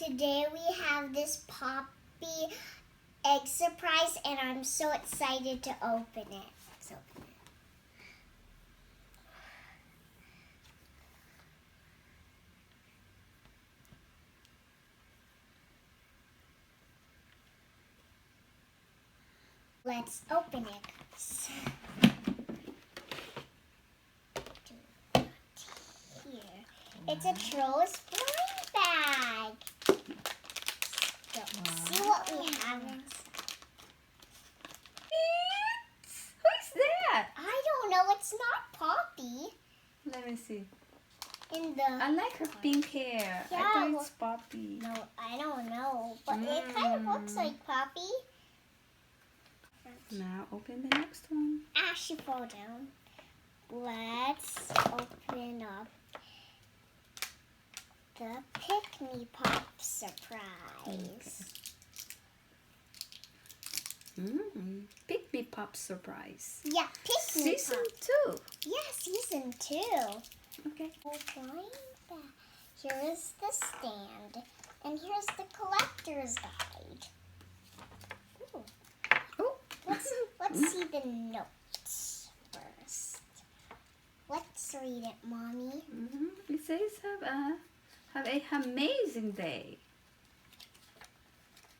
Today we have this Poppy Egg surprise and I'm so excited to open it. Let's open it. Let's open it, guys. Here. It's a Trolls blind bag. So, see what we have inside. Who's that? I don't know. It's not Poppy. Let me see. I like her pink hair. Yeah, I thought it's Poppy. No, I don't know. But it kind of looks like Poppy. Now open the next one. Ah, she fell down. Let's open up the Pikmi Pops surprise. Okay. Pikmi Pops Surprise. Yeah, Pikmi Season Pops. 2. Yeah, Season 2. Okay. Here is the stand. And here's the collector's guide. Ooh. Oh. Let's see the notes first. Let's read it, Mommy. It says have a amazing day.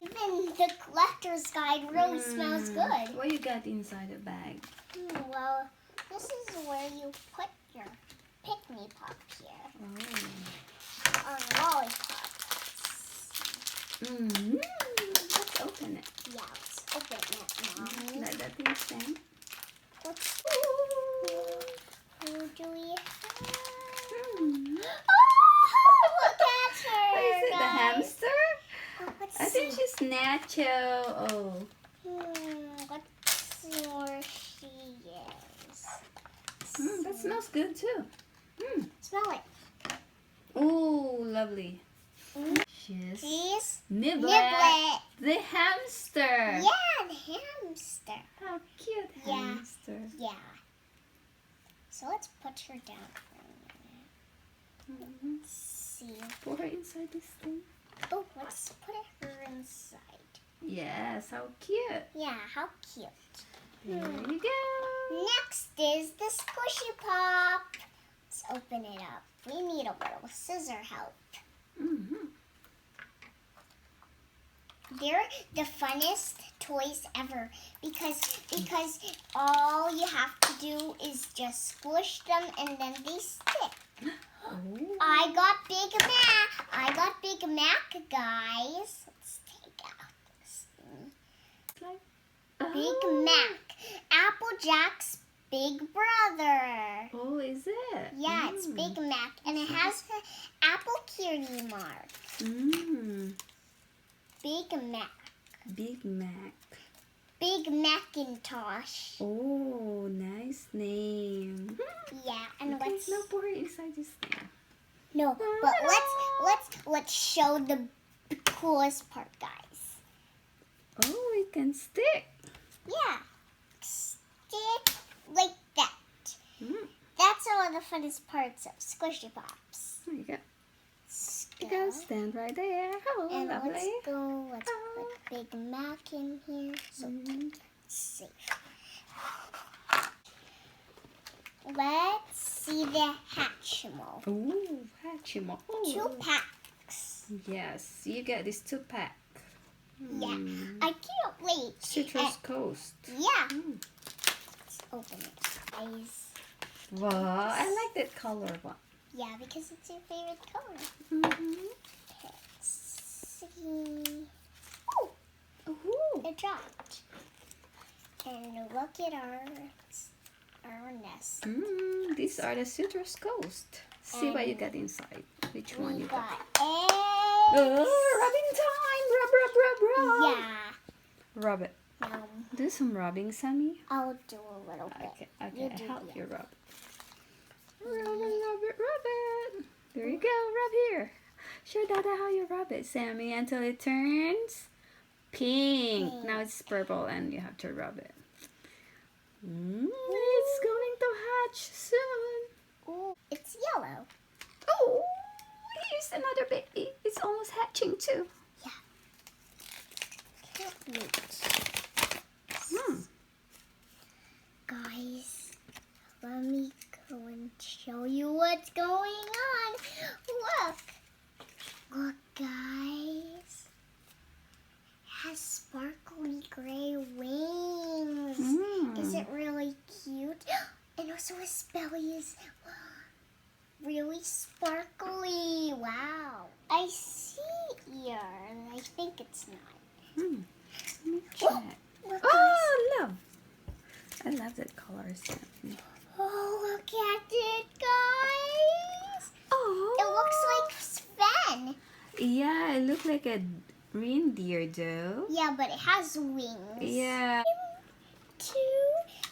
Even the collector's guide really smells good. What you got inside the bag? Well, this is where you put your Pikmi Pop here. Oh. Or lollipops. Let's open it. Yeah, let's open it, Mommy. Let that thing stand. Who do we have? Oh, look at her, what is it, the guys. hamster? Let's I think see. she's Nacho. Oh. Let's see where she is. That smells good too. Smell it. Oh, lovely. She's Niblet, the hamster. Yeah, the hamster. How cute hamster. Yeah. So let's put her down for a minute. Let's see. Put her inside this thing. Oh, let's put her inside. Yes, how cute. Yeah, how cute. There you go. Next is the Squishy Pop. Let's open it up. We need a little scissor help. They're the funnest toys ever because all you have to do is just squish them and then they stick. Oh. I got Big Mac, guys. Let's take out this thing. Big Mac, Applejack's big brother. Oh, is it? Yeah, it's Big Mac, and it has the apple cutie mark. Big Mac. Big Mac. Big Macintosh. Oh, nice name. Yeah, and Okay, let's now pour it inside this thing. no, but let's show the coolest part, guys. Oh, it can stick. Yeah, stick like that. That's all the funnest parts of Squishy Pops. There you go. You go stand right there. Oh, And lovely. let's put Big Mac in here so it's safe. Let's see the Hatchimal. Ooh, Hatchimal. 2 packs. Yes, you get this 2-pack. Yeah, I can't wait. Citrus Coast. Yeah. Let's open it, guys. Wow, I like that color one. Yeah, because it's your favorite color. Let's see. Oh, it dropped. And look at our nest. These are the Citrus Coast. See what you got inside. Which one We you got got? eggs. Rubbing time! Rub. Yeah. Rub it. Do some rubbing, Sammie. I'll do a little bit. Okay, do help the you rub. Rub it. There you go, rub here. Show Dada how you rub it, Sammie, until it turns pink. Now it's purple and you have to rub it. It's going to hatch soon. Ooh, it's yellow. Oh, here's another baby. It's it's almost hatching too. Can't wait. Guys, let me go and show you what's going on. Look. Look, guys. It has sparkly gray wings. Is it really cute? And also his belly is really sparkly. Wow. I see ear, and I think it's not. Let me check. Look, Oh, love. I love that color. Oh, look at it, guys. Oh. It looks like Sven. Yeah, it looks like a reindeer though. Yeah, but it has wings. Yeah.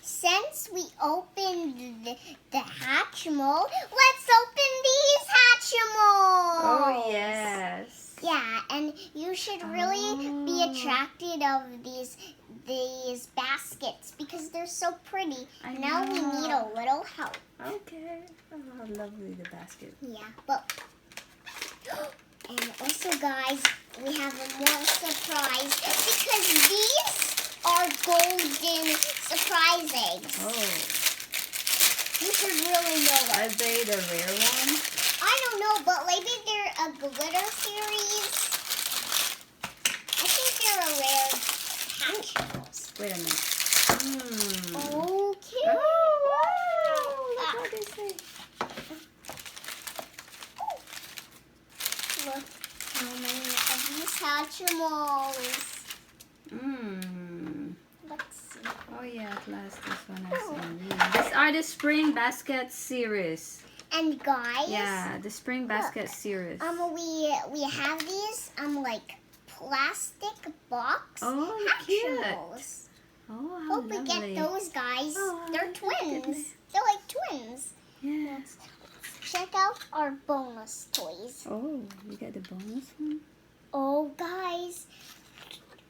Since we opened the Hatchimal, let's open these Hatchimals. Oh, yes. Yeah, and you should really be attracted of these baskets because they're so pretty. I Now we know. need a little help. Okay. Oh, lovely the basket. Yeah, but and also, guys, we have a more surprise because these are golden surprise eggs. Oh. You should really know that. Are they the rare ones? I don't know, but maybe they're a glitter series. I think they're a rare Hatchimals. Wait a minute. Okay. Oh, wow. Look what they say. Look how many of these Hatchimals. Let's see. Oh yeah, at last this one I see. These are the spring basket series. And guys, Yeah, the spring basket series. we have these like plastic box Oh, cute. Hatchimals. Oh, how Hope we lovely. get those, guys. Oh, They're look at twins. this. They're like twins. Yes. Check out our bonus toys. Oh, you got the bonus one? Oh, guys,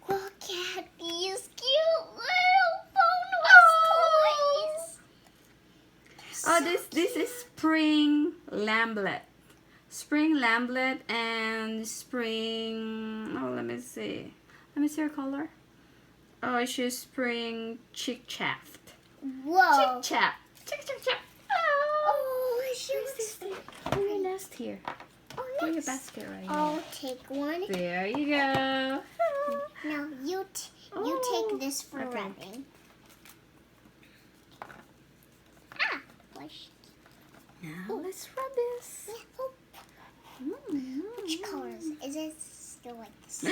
look at these cute little bonus toys. Oh, this is spring lamblet. Spring lamblet and spring, oh, let me see. Let me see her color. Oh, it's just spring chick shaft. Whoa. Chick shaft. Chick shaft. Oh, she looks. Put your nest here. Oh, Put your nice. basket right I'll take one. here. There you go. Now you Oh, take this for okay. rubbing. Ah, push. Now let's rub this. Oh, which colors? Is it still like this? Oh,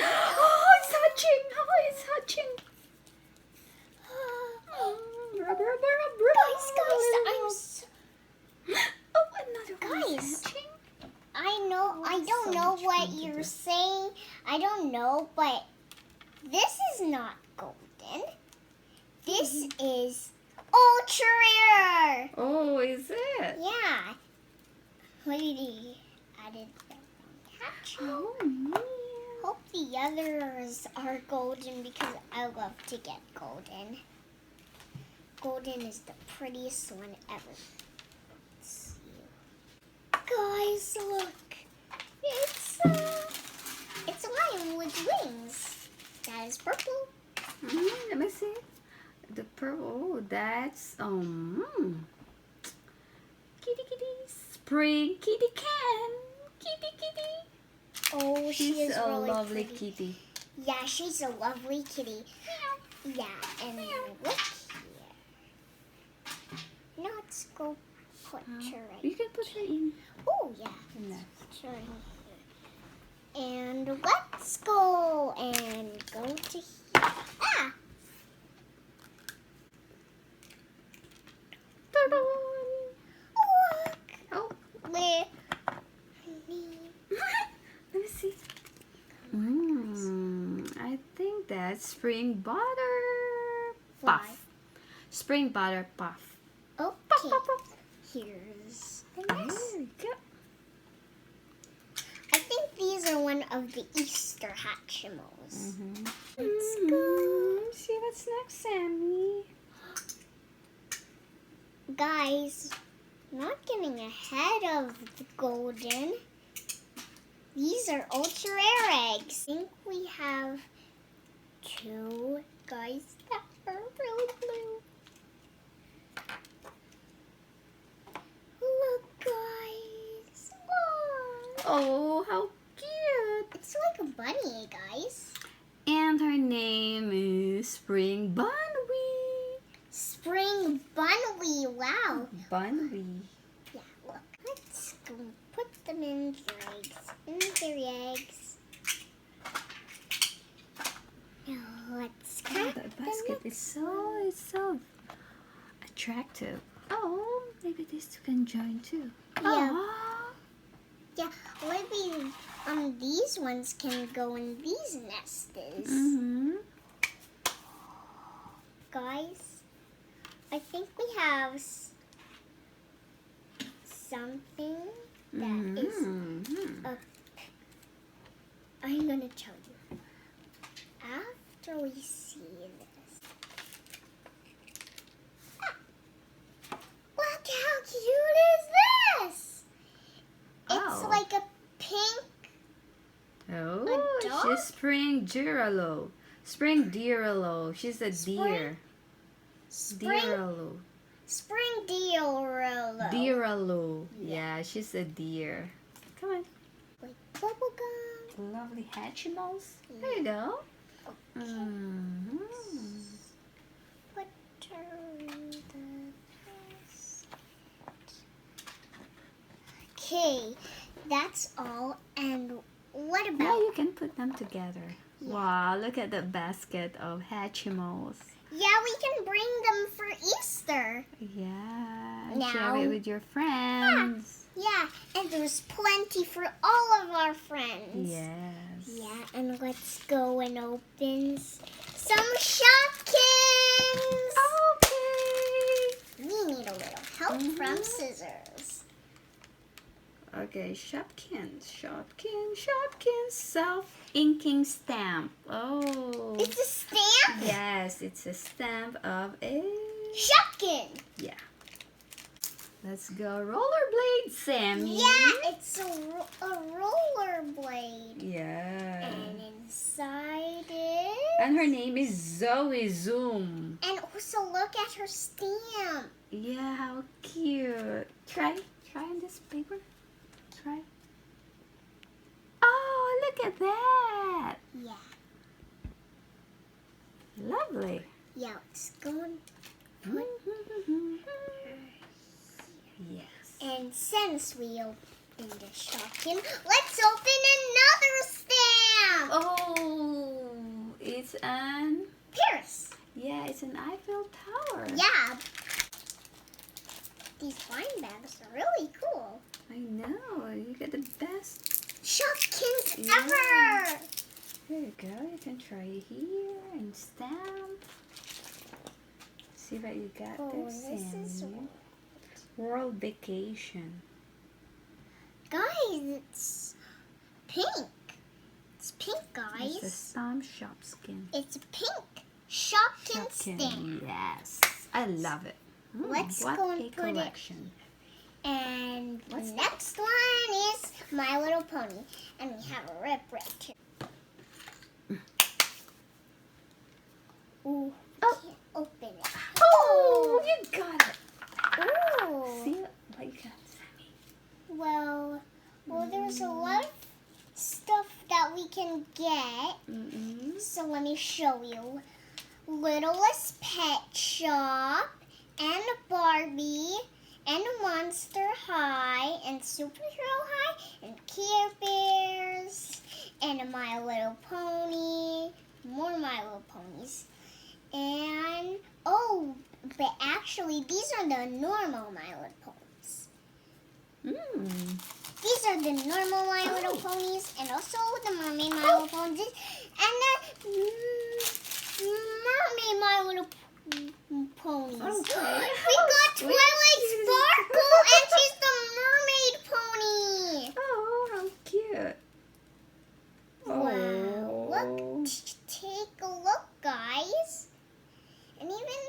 it's hatching. Oh, it's hatching. Rub, rub, rub, rub. Guys, Oh, another one Guys. is hatching. I don't So know much what fun to you're do. saying. I don't know, but this is not golden. This is ultra rare. Oh, is it? Yeah. Lady added the hatch. Oh, man. Hope the others are golden because I love to get golden. Golden is the prettiest one ever. Let's see. Guys, look. It's a lion with wings. That is purple. Let me see. The purple. Oh, that's kitty kitty. Spring kitty can. Kitty kitty. Oh, she She's is a really lovely pretty. kitty. Yeah, she's a lovely kitty. Yeah, and look here. Now let's go put her right. You can put her in. Oh, yeah. No. Sure. And let's go and go to here. Ah! Look! Oh, Where? let me see. I think that's spring butter puff. Why? Spring butter puff. Okay. Here's the next. There you go. I think these are one of the Easter Hatchimals. Let's go. See what's next, Sammie. Guys, not getting ahead of the golden. These these are ultra rare eggs. I think we have 2 guys that are really blue. Look, guys. Look. Oh, how cute. It's like a bunny, guys. And her name is Spring Bunwee. Spring bunny. Wow. Bunwee. Yeah, look. Let's go put them in their eggs. In their eggs. Now let's Oh, crack the them. basket is so attractive. Oh, maybe these two can join too. Yeah. Aw. Yeah, maybe these ones can go in these nests. Mm-hmm. Guys, I think we have something that is Mm-hmm. up. I'm gonna tell you after we see this. Look how cute is this! It's Oh. like a pink. Oh, A dog? she's Spring Diralo. Spring Diralo. She's a deer. Spring Diralo. Diorolo. Diralo. Yeah, she's a deer. Come on. Like bubblegum. Lovely Hatchimals. There you go. Mm-hmm. Put her in the basket. Okay, that's all. And what Now about? you can put them together. Yeah. Wow, look at the basket of Hatchimals. Yeah, we can bring them for Easter. Yeah, Now- share it with your friends. Yeah, and there's plenty for all of our friends. Yes. Yeah, and let's go and open some Shopkins. Okay. We need a little help from Mhm. scissors. Okay, Shopkins, self-inking stamp. Oh. It's a stamp? Yes, it's a stamp of a... Shopkin. Yeah. Let's go rollerblade, Sammie. Yeah, it's a roller blade. Yeah. And inside is... And her name is Zoe Zoom. And also look at her stamp. Yeah, how cute. Try on this paper. Try. Oh, look at that. Yeah. Lovely. Yeah, let's go and put... Yes. And since we opened the Shopkin, let's open another stamp. Oh, it's an... Paris. Yeah, it's an Eiffel Tower. Yeah. These wine bags are really cool. I know. You get the best. Shopkins Yeah. ever. There you go. You can try it here and stamp. See what you got Oh, there, this is Sammie. World Vacation. Guys, it's pink. It's pink, It's a guys. stamp Shopkin. It's a pink Shopkin Shopkin. stamp. Yes. I love it. Let's what go and a put it- collection. And What's the next one is My Little Pony. And we have a rip right here. Ooh, Oh. can't open it. Oh, you got it. Ooh. See what you got, Sammie. Well, there's a lot of stuff that we can get. Mm-mm. So let me show you. Littlest Pet Shop, and Barbie, and Monster High, and Superhero High, and Care Bears, and a My Little Pony, more My Little Ponies, and but actually these are the normal My Little Ponies. These are the normal My Little Ponies, and also the Mermaid My Little Ponies, and the Mermaid My Little Ponies. Okay. We got Twilight Sparkle, and she's the mermaid pony. Oh, how cute. Wow! Oh. Look, take a look, guys. And even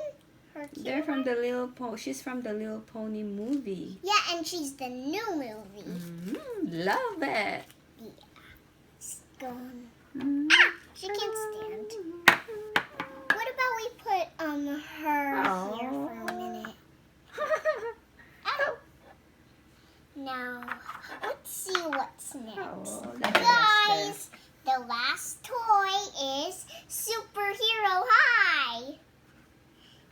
her. They're from the Little Pony. She's from the Little Pony movie. Yeah, and she's the new movie. Love it. going. Mm. She can't stand. What about we put her here for a minute? Oh. Now, let's see what's next. Oh, look at Guys, the last toy is Superhero High.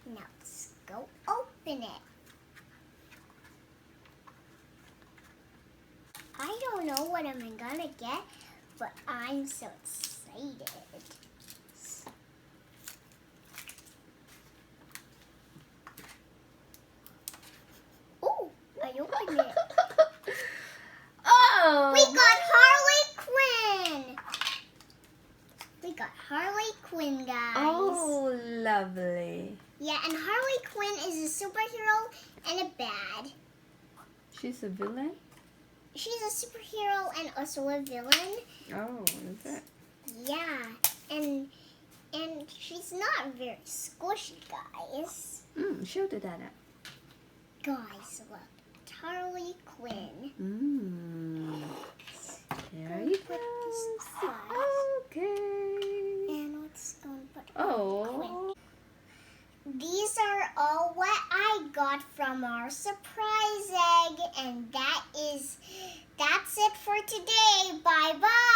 Now, let's go open it. I don't know what I'm gonna get, but I'm so excited. Oh, I opened it. Oh! We got Harley Quinn. We got Harley Quinn, guys. Oh, lovely. Yeah, and Harley Quinn is a superhero and a bad. She's a villain? She's a superhero and also a villain. Oh, is it? Yeah, and she's not very squishy, guys. Show the dada. Guys, look, it's Harley Quinn. There you Put this go. aside. Okay. And let's go and put Oh. Quinn. These are all what I got from our surprise egg, and that's it for today. Bye bye.